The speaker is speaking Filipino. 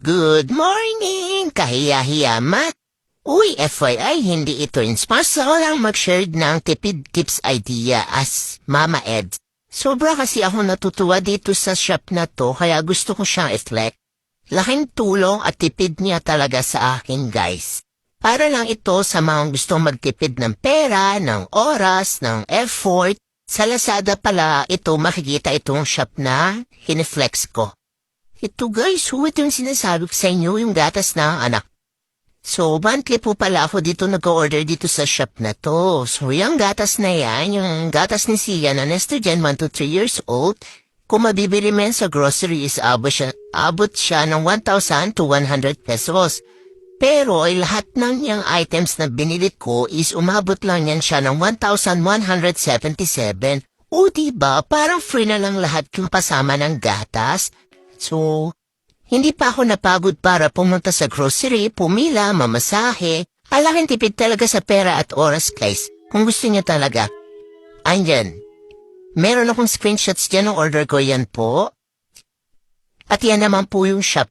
Good morning, kahiya-hiyamat. Uy, FYI, hindi ito sponsor lang mag-share ng tipid tips idea as Mama Ed. Sobra kasi ako natutuwa dito sa shop na to kaya gusto ko siyang i-flex. Laking tulong at tipid niya talaga sa akin, guys. Para lang ito sa mga gustong magtipid ng pera, ng oras, ng effort. Sa Lazada pala ito makikita itong shop na hiniflex ko. Ito guys, ito yung sinasabi ko sa inyo, yung gatas ng anak. So, monthly po pala ako dito nag-order dito sa shop na to. So, yung gatas na yan, yung gatas ni Sia na Nestor Gen 1 to 3 years old, kung mabibili mo yan sa groceries, abot siya ng 1,000 to 100 pesos. Pero ay lahat ng yung items na binili ko is umabot lang yan siya ng 1,177. O diba, parang free na lang lahat yung kasama ng gatas. So, hindi pa ako napagod para pumunta sa grocery, pumila, mamasahe. Alaking tipid talaga sa pera at oras, guys. Kung gusto niya talaga. Andyan. Meron akong screenshots dyan ng order ko yan po. At yan naman po yung shop.